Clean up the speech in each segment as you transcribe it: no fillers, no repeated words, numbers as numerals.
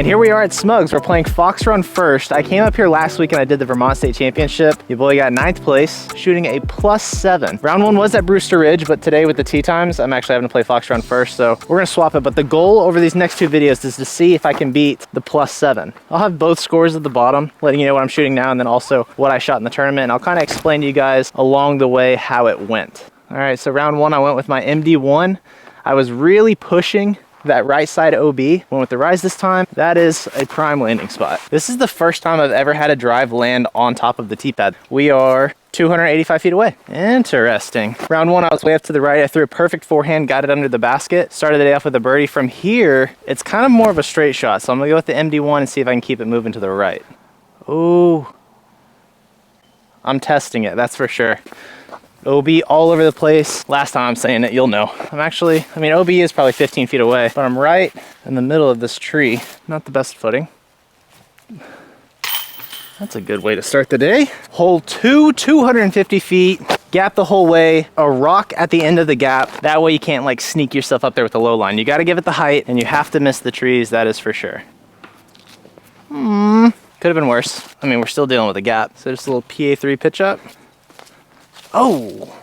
here we are at Smuggs. We're playing Fox Run first. I came up here last week and I did the Vermont State Championship. Your boy got 9th place, shooting a +7. Round 1 was at Brewster Ridge, but today with the tee times, I'm actually having to play Fox Run first, so we're gonna swap it. But the goal over these next 2 videos is to see if I can beat the +7. I'll have both scores at the bottom, letting you know what I'm shooting now and then also what I shot in the tournament. And I'll kind of explain to you guys along the way how it went. All right, so round 1, I went with my MD1. I was really pushing that right side OB. Went with the rise this time. That is a prime landing spot. This is the first time I've ever had a drive land on top of the tee pad. We are 285 feet away. Interesting. Round 1, I was way up to the right. I threw a perfect forehand, got it under the basket. Started the day off with a birdie. From here, it's kind of more of a straight shot. So I'm gonna go with the MD1 and see if I can keep it moving to the right. Oh, I'm testing it, that's for sure. OB all over the place. Last time I'm saying it, you'll know. OB is probably 15 feet away, but I'm right in the middle of this tree. Not the best footing. That's a good way to start the day. Hole 2, 250 feet, gap the whole way, a rock at the end of the gap. That way you can't like sneak yourself up there with the low line. You gotta give it the height and you have to miss the trees, that is for sure. Could have been worse. I mean, we're still dealing with a gap. So just a little PA3 pitch up. Oh,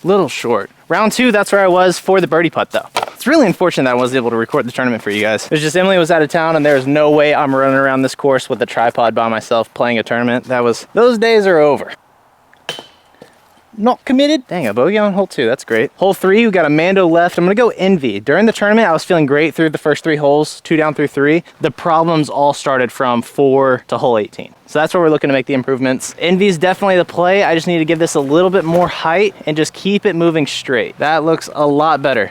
little short. Round 2, that's where I was for the birdie putt though. It's really unfortunate that I wasn't able to record the tournament for you guys. It's just Emily was out of town and there's no way I'm running around this course with a tripod by myself playing a tournament. Those days are over. Not committed. Dang, a bogey on hole 2, that's great. Hole 3, we got a Mando left. I'm gonna go Envy. During the tournament, I was feeling great through the first 3 holes, 2 down through 3. The problems all started from 4 to hole 18. So that's where we're looking to make the improvements. Envy is definitely the play. I just need to give this a little bit more height and just keep it moving straight. That looks a lot better.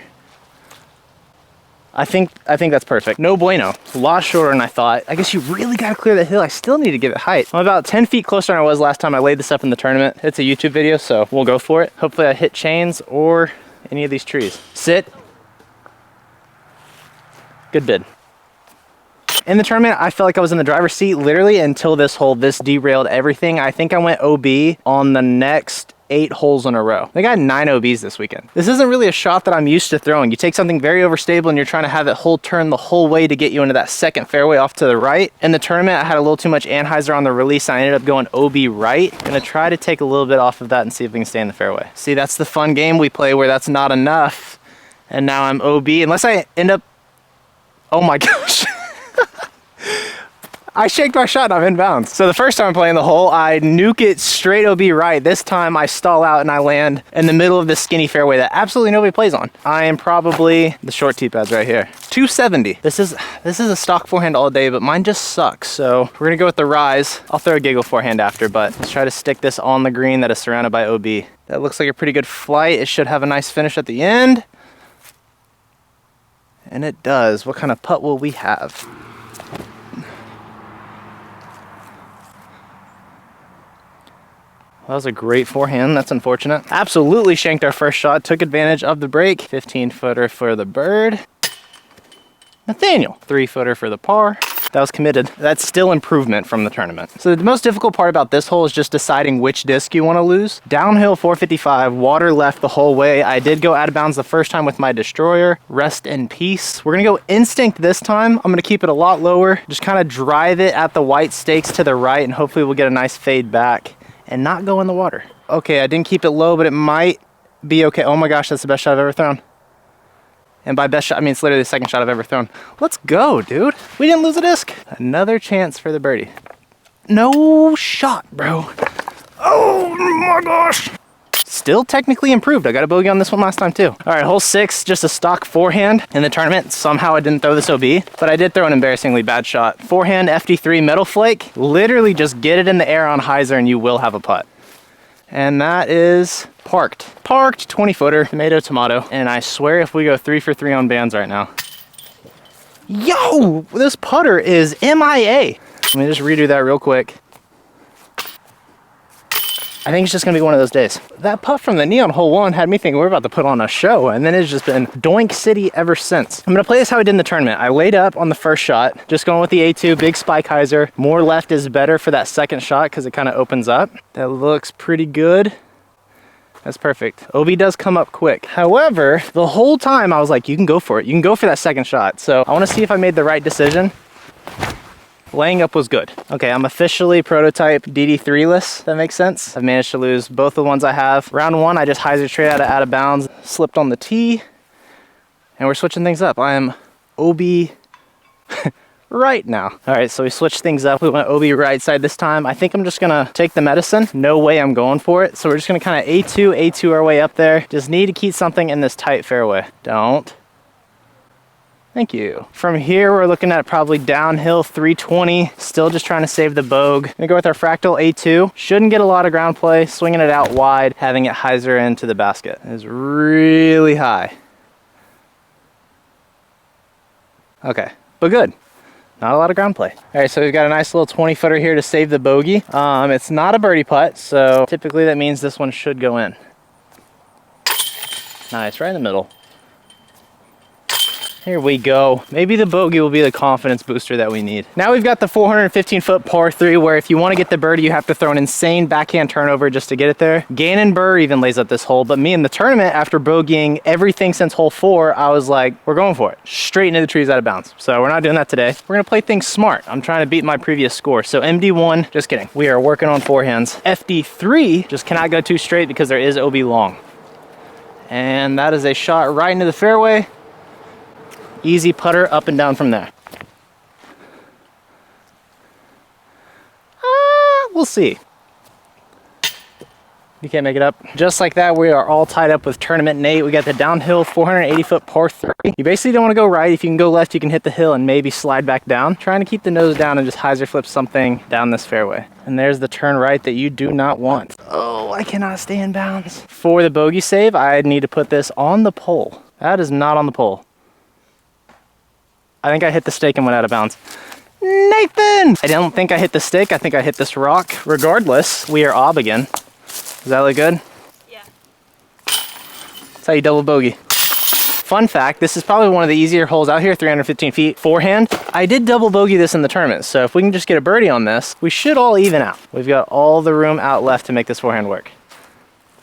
I think that's perfect. No bueno. A lot shorter than I thought. I guess you really gotta clear the hill. I still need to give it height. I'm about 10 feet closer than I was last time I laid this up in the tournament. It's a YouTube video, so we'll go for it. Hopefully I hit chains or any of these trees. Sit. Good bid. In the tournament, I felt like I was in the driver's seat literally until this hole. This derailed everything. I think I went OB on the next 8 holes in a row. I got 9 OBs this weekend. This isn't really a shot that I'm used to throwing. You take something very overstable and you're trying to have it hold turn the whole way to get you into that second fairway off to the right. In the tournament, I had a little too much Anheuser on the release. I ended up going OB right. I'm gonna try to take a little bit off of that and see if we can stay in the fairway. See, that's the fun game we play where that's not enough. And now I'm OB, unless I end up, oh my gosh. I shake my shot and I'm inbounds. So the first time I'm playing the hole, I nuke it straight OB right. This time I stall out and I land in the middle of this skinny fairway that absolutely nobody plays on. I am probably the short tee pads right here. 270. This is a stock forehand all day, but mine just sucks. So we're gonna go with the rise. I'll throw a giggle forehand after, but let's try to stick this on the green that is surrounded by OB. That looks like a pretty good flight. It should have a nice finish at the end. And it does. What kind of putt will we have? That was a great forehand. That's unfortunate. Absolutely shanked our first shot. Took advantage of the break. 15-footer for the bird. Nathaniel. 3-footer for the par. That was committed. That's still improvement from the tournament. So the most difficult part about this hole is just deciding which disc you want to lose. Downhill 455, water left the whole way. I did go out of bounds the first time with my destroyer. Rest in peace. We're gonna go instinct this time. I'm gonna keep it a lot lower. Just kind of drive it at the white stakes to the right and hopefully we'll get a nice fade back and not go in the water. Okay, I didn't keep it low, but it might be okay. Oh my gosh, that's the best shot I've ever thrown. And by best shot, I mean it's literally the second shot I've ever thrown. Let's go, dude. We didn't lose a disc. Another chance for the birdie. No shot, bro. Oh my gosh. Still technically improved. I got a bogey on this one last time too. All right, hole 6, just a stock forehand in the tournament. Somehow I didn't throw this OB, but I did throw an embarrassingly bad shot. Forehand FD3 metal flake. Literally just get it in the air on hyzer and you will have a putt. And that is parked. Parked, 20-footer, tomato. And I swear if we go 3 for 3 on bands right now. Yo, this putter is MIA. Let me just redo that real quick. I think it's just gonna be one of those days. That putt from the knee on hole 1 had me thinking we're about to put on a show, and then it's just been doink city ever since. I'm gonna play this how I did in the tournament. I laid up on the first shot, just going with the A2, big spike hyzer. More left is better for that second shot because it kind of opens up. That looks pretty good. That's perfect. OB does come up quick. However, the whole time I was like, you can go for it. You can go for that second shot. So I wanna see if I made the right decision. Laying up was good. Okay, I'm officially prototype DD3-less, if that makes sense. I've managed to lose both the ones I have. Round one, I just hyzered straight out of bounds, slipped on the tee, and we're switching things up. I am OB right now. All right, so we switched things up. We went OB right side this time. I think I'm just gonna take the medicine. No way I'm going for it. So we're just gonna kind of A2 our way up there. Just need to keep something in this tight fairway. Don't. Thank you. From here, we're looking at probably downhill 320. Still just trying to save the bogue. Gonna go with our fractal A2. Shouldn't get a lot of ground play. Swinging it out wide, having it hyzer into the basket. It is really high. Okay, but good. Not a lot of ground play. All right, so we've got a nice little 20-footer here to save the bogey. It's not a birdie putt, so typically that means this one should go in. Nice, right in the middle. Here we go. Maybe the bogey will be the confidence booster that we need. Now we've got the 415-foot par 3 where if you want to get the birdie, you have to throw an insane backhand turnover just to get it there. Gannon Burr even lays up this hole, but me in the tournament, after bogeying everything since hole 4, I was like, we're going for it. Straight into the trees out of bounds. So we're not doing that today. We're gonna play things smart. I'm trying to beat my previous score. So MD1, just kidding. We are working on forehands. FD3, just cannot go too straight because there is OB long. And that is a shot right into the fairway. Easy putter up and down from there. We'll see. You can't make it up. Just like that, we are all tied up with Tournament Nate. We got the downhill 480-foot par 3. You basically don't want to go right. If you can go left, you can hit the hill and maybe slide back down. Trying to keep the nose down and just hyzer flip something down this fairway. And there's the turn right that you do not want. Oh, I cannot stay in bounds. For the bogey save, I need to put this on the pole. That is not on the pole. I think I hit the stake and went out of bounds. Nathan! I don't think I hit the stick. I think I hit this rock. Regardless, we are ob again. Does that look good? Yeah. That's how you double bogey. Fun fact, this is probably one of the easier holes out here, 315 feet, forehand. I did double bogey this in the tournament, so if we can just get a birdie on this, we should all even out. We've got all the room out left to make this forehand work.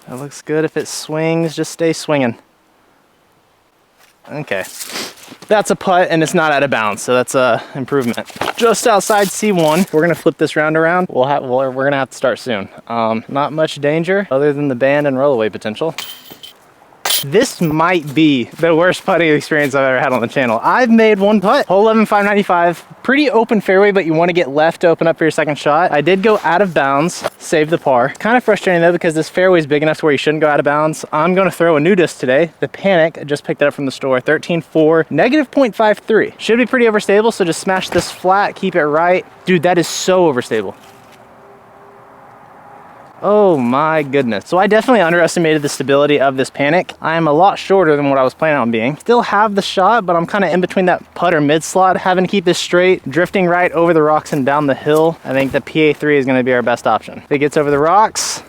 That looks good. If it swings, just stay swinging. Okay. That's a putt and it's not out of bounds, so that's a improvement. Just outside C1, we're gonna flip this round around. We're gonna have to start soon. Not much danger other than the band and rollaway potential. This might be the worst putting experience I've ever had on the channel. I've made one putt, hole 11, 595. Pretty open fairway, but you want to get left to open up for your second shot. I did go out of bounds, save the par. Kind of frustrating though, because this fairway is big enough to where you shouldn't go out of bounds. I'm going to throw a new disc today. The Panic, I just picked it up from the store, 13.4, negative 0.53. Should be pretty overstable, so just smash this flat, keep it right. Dude, that is so overstable. Oh my goodness. So I definitely underestimated the stability of this Panic. I am a lot shorter than what I was planning on being. Still have the shot, but I'm kind of in between that putter mid slot, having to keep this straight, drifting right over the rocks and down the hill. I think the PA3 is gonna be our best option. If it gets over the rocks,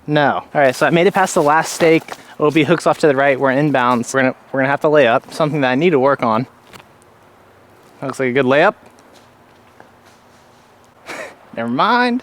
no. All right, so I made it past the last stake. OB hooks off to the right, we're inbounds. We're gonna have to lay up, something that I need to work on. Looks like a good layup. Never mind.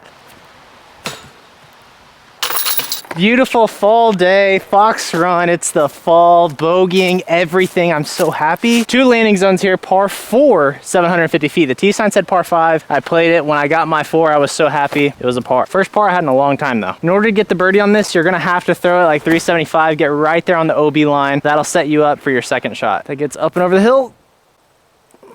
Beautiful fall day, Fox Run. It's the fall, bogeying, everything. I'm so happy. 2 landing zones here, par 4, 750 feet. The tee sign said par 5. I played it. When I got my 4, I was so happy. It was a par. First par I had in a long time though. In order to get the birdie on this, you're gonna have to throw it like 375, get right there on the OB line. That'll set you up for your second shot. That gets up and over the hill.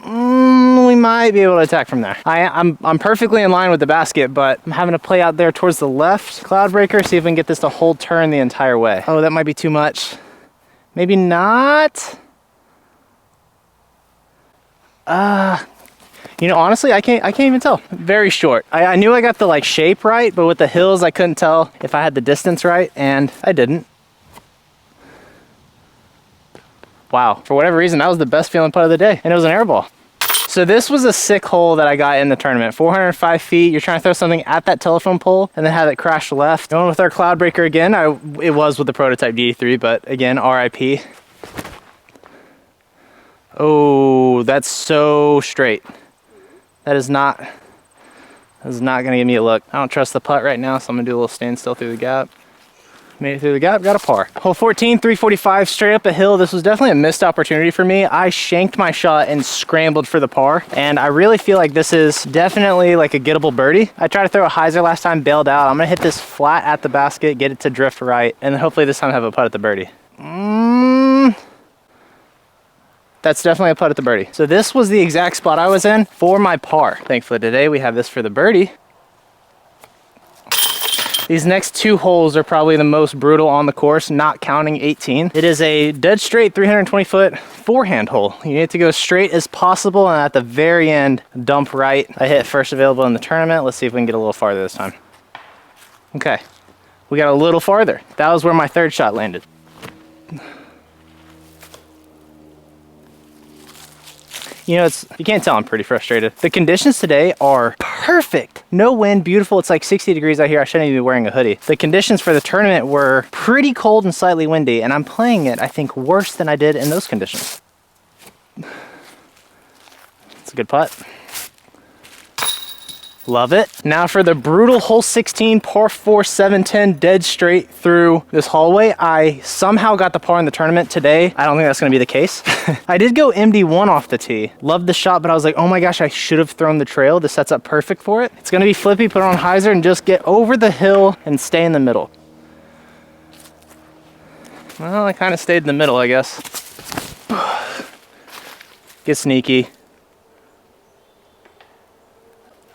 We might be able to attack from there. I'm perfectly in line with the basket, but I'm having to play out there towards the left. Cloud breaker, see if we can get this to hold turn the entire way. Oh, that might be too much. Maybe not. You know, honestly, I can't even tell. Very short. I knew I got the like shape right, but with the hills, I couldn't tell if I had the distance right, and I didn't. Wow, for whatever reason, that was the best feeling putt of the day, and it was an air ball. So this was a sick hole that I got in the tournament. 405 feet, you're trying to throw something at that telephone pole and then have it crash left. Going with our cloud breaker again. It was with the prototype DD3, but again, RIP. Oh, that's so straight. That is not gonna give me a look. I don't trust the putt right now, so I'm gonna do a little standstill through the gap. Made it through the gap, got a par. Hole 14, 345, straight up a hill. This was definitely a missed opportunity for me. I shanked my shot and scrambled for the par, and I really feel like this is definitely like a gettable birdie. I tried to throw a hyzer last time, bailed out. I'm gonna hit this flat at the basket, get it to drift right, and then hopefully this time have a putt at the birdie. That's definitely a putt at the birdie. So this was the exact spot I was in for my par. Thankfully today we have this for the birdie. These next 2 holes are probably the most brutal on the course, not counting 18. It is a dead straight 320-foot forehand hole. You need to go straight as possible, and at the very end, dump right. I hit first available in the tournament. Let's see if we can get a little farther this time. Okay, we got a little farther. That was where my 3rd shot landed. You know, you can't tell I'm pretty frustrated. The conditions today are perfect. No wind, beautiful. It's like 60 degrees out here. I shouldn't even be wearing a hoodie. The conditions for the tournament were pretty cold and slightly windy, and I'm playing it, I think, worse than I did in those conditions. It's a good putt. Love it. Now for the brutal hole 16, par 4, 710, dead straight through this hallway. I somehow got the par in the tournament today. I don't think that's gonna be the case. I did go MD1 off the tee. Loved the shot, but I was like, oh my gosh, I should have thrown the trail. This sets up perfect for it. It's gonna be flippy, put it on hyzer, and just get over the hill and stay in the middle. Well, I kind of stayed in the middle, I guess. Get sneaky.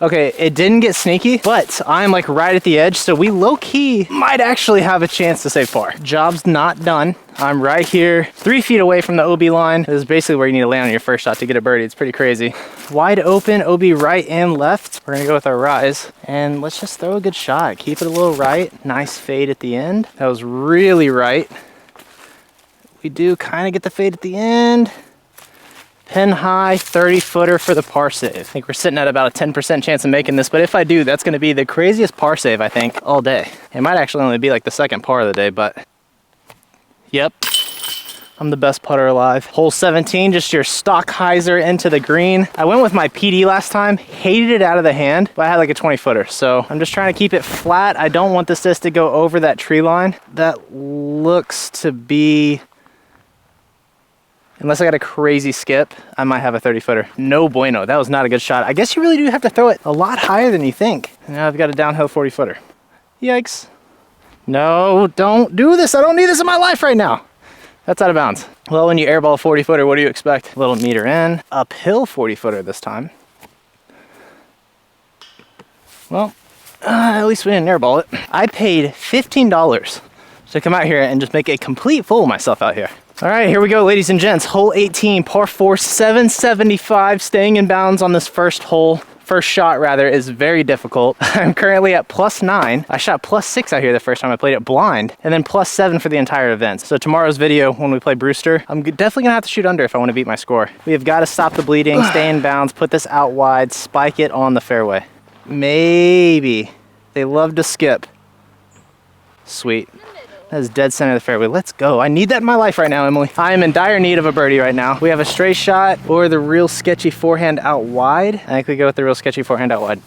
Okay, it didn't get sneaky, but I'm like right at the edge, so we low-key might actually have a chance to save par. Job's not done. I'm right here, 3 feet away from the OB line. This is basically where you need to land on your first shot to get a birdie. It's pretty crazy. Wide open, OB right and left. We're gonna go with our rise, and let's just throw a good shot. Keep it a little right. Nice fade at the end. That was really right. We do kind of get the fade at the end. Pin high, 30-footer for the par save. I think we're sitting at about a 10% chance of making this, but if I do, that's gonna be the craziest par save, I think, all day. It might actually only be like the 2nd par of the day, but yep, I'm the best putter alive. Hole 17, just your stock hyzer into the green. I went with my PD last time, hated it out of the hand, but I had like a 20-footer, so I'm just trying to keep it flat. I don't want this disc to go over that tree line. That looks to be, unless I got a crazy skip, I might have a 30-footer. No bueno, that was not a good shot. I guess you really do have to throw it a lot higher than you think. Now I've got a downhill 40-footer. Yikes. No, don't do this. I don't need this in my life right now. That's out of bounds. Well, when you airball a 40-footer, what do you expect? A little meter in, uphill 40-footer this time. Well, at least we didn't airball it. I paid $15 to come out here and just make a complete fool of myself out here. All right, here we go, ladies and gents. Hole 18, par 4, 775, staying in bounds on this first hole. First shot, rather, is very difficult. I'm currently at +9. I shot +6 out here the first time I played it blind, and then +7 for the entire event. So tomorrow's video, when we play Brewster, I'm definitely gonna have to shoot under if I wanna beat my score. We have gotta stop the bleeding, stay in bounds, put this out wide, spike it on the fairway. Maybe. They love to skip. Sweet. That is dead center of the fairway. Let's go. I need that in my life right now, Emily. I am in dire need of a birdie right now. We have a straight shot or the real sketchy forehand out wide. I think we go with the real sketchy forehand out wide.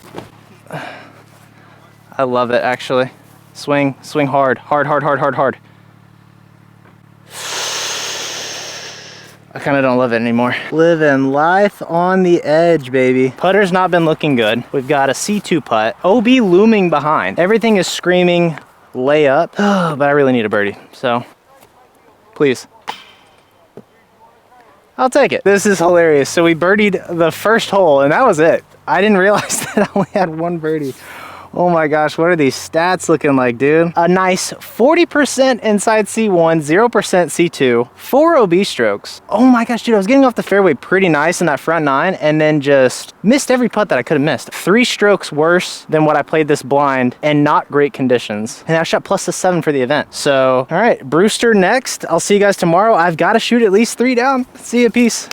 I love it, actually. Swing, swing hard. Hard, hard, hard, hard, hard. I kind of don't love it anymore. Living life on the edge, baby. Putter's not been looking good. We've got a C2 putt. OB looming behind. Everything is screaming lay up, but I really need a birdie, so please. I'll take it. This is hilarious. So we birdied the first hole and that was it. I didn't realize that I only had 1 birdie. Oh my gosh, what are these stats looking like, dude? A nice 40% inside C1, 0% C2, 4 OB strokes. Oh my gosh, dude, I was getting off the fairway pretty nice in that front 9 and then just missed every putt that I could have missed. 3 strokes worse than what I played this blind and not great conditions. And I shot +7 for the event. So, all right, Brewster next. I'll see you guys tomorrow. I've got to shoot at least 3 down. See you, peace.